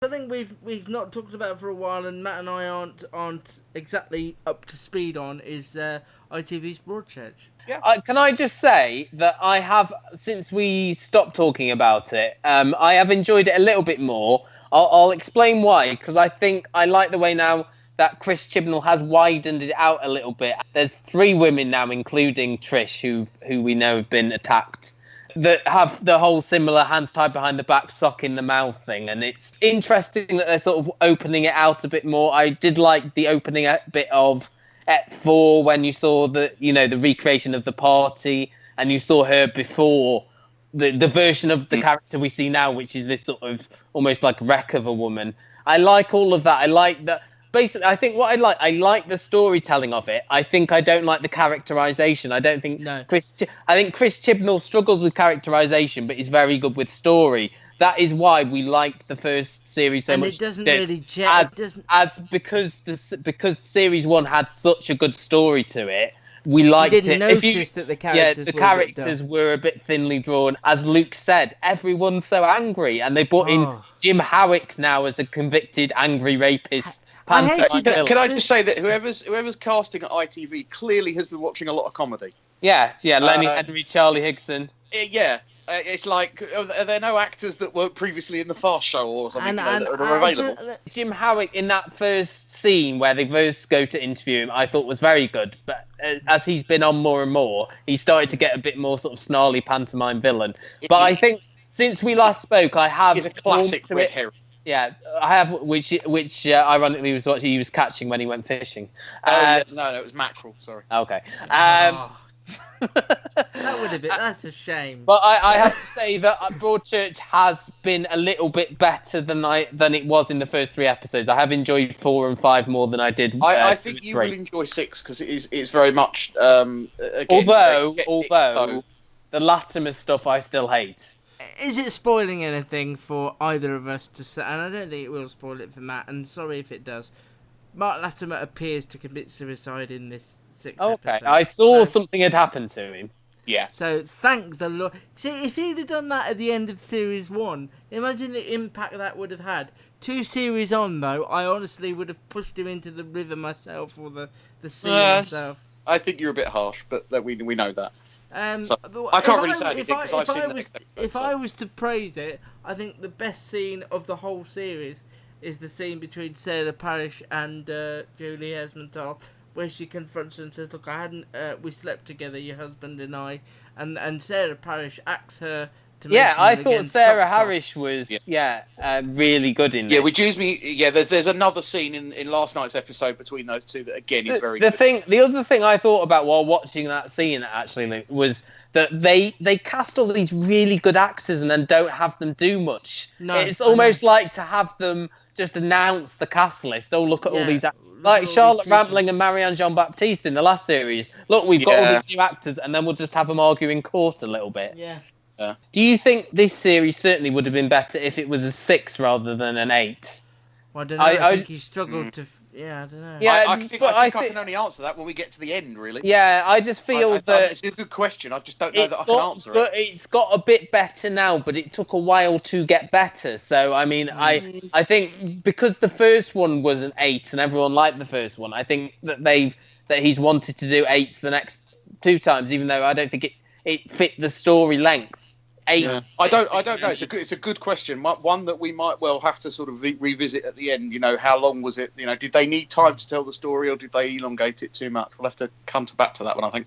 Something we've not talked about for a while, and Matt and I aren't exactly up to speed on, is ITV's Broadchurch. Yeah. Can I just say that I have, since we stopped talking about it, I have enjoyed it a little bit more. I'll explain why, because I think I like the way now that Chris Chibnall has widened it out a little bit. There's 3 women now, including Trish, who we know have been attacked, that have the whole similar hands tied behind the back, sock in the mouth thing. And it's interesting that they're sort of opening it out a bit more. I did like the opening bit of Ep 4 when you saw the recreation of the party, and you saw her before the version of the character we see now, which is this sort of almost like wreck of a woman. I like all of that. I like that. Basically, I think what I like the storytelling of it. I think I don't like the characterization. I don't think I think Chris Chibnall struggles with characterization, but he's very good with story. That is why we liked the first series so much. And it doesn't really because series 1 had such a good story to it. We liked it. You didn't notice that the characters were a bit thinly drawn. As Luke said, everyone's so angry, and they brought in Jim Howick now as a convicted angry rapist. Can I just say that whoever's casting at ITV clearly has been watching a lot of comedy. Yeah, Lenny Henry, Charlie Higson. It's like, are there no actors that weren't previously in the Fast Show or something that are available? Jim Howick in that first scene where they first go to interview him, I thought was very good. But as he's been on more and more, he started to get a bit more sort of snarly pantomime villain. But I think since we last spoke, I have... He's a classic red herring. Yeah, I have, which ironically was what he was catching when he went fishing. No, it was mackerel, sorry. Okay. That's a shame. But I have to say that Broadchurch has been a little bit better than it was in the first 3 episodes. I have enjoyed 4 and 5 more than I did. I think you will enjoy 6 because it's very much. Although the Latimer stuff I still hate. Is it spoiling anything for either of us to say? And I don't think it will spoil it for Matt, and sorry if it does. Mark Latimer appears to commit suicide in this 6th episode. I saw something had happened to him. Yeah. So thank the Lord. See, if he'd have done that at the end of series 1, imagine the impact that would have had. 2 series on, though, I honestly would have pushed him into the river myself, or the sea myself. I think you're a bit harsh, but we know that. So, I can't really say anything because I've seen the next episode. If I was to praise it, I think the best scene of the whole series is the scene between Sarah Parish and Julie Esmontal, where she confronts her and says, "Look, we slept together, your husband and I," and Sarah Parish acts her to mention I it thought again, Sarah Harris was really good in this. Yeah, which gives me there's another scene in last night's episode between those two that again is very good. The other thing I thought about while watching that scene actually was that they cast all these really good actors and then don't have them do much. No, it's almost like to have them just announce the cast list. Oh, look at all these actors. Like Charlotte Rampling and Marianne Jean-Baptiste in the last series. Look, we've got all these new actors, and then we'll just have them argue in court a little bit. Yeah. Do you think this series certainly would have been better if it was a 6 rather than an 8? Well, I don't know. I think you struggled to... Yeah, I don't know. Yeah, I think I can only answer that when we get to the end, really. Yeah, I just feel that... It's a good question. I just don't know that I can answer it. But it's got a bit better now, but it took a while to get better. So, I mean, I think because the first one was an 8 and everyone liked the first one, I think that he's wanted to do 8s the next 2 times, even though I don't think it fit the story length. 8. Yeah. I don't know. It's a good question. One that we might well have to sort of revisit at the end. How long was it? Did they need time to tell the story, or did they elongate it too much? We'll have to come back to that one, I think.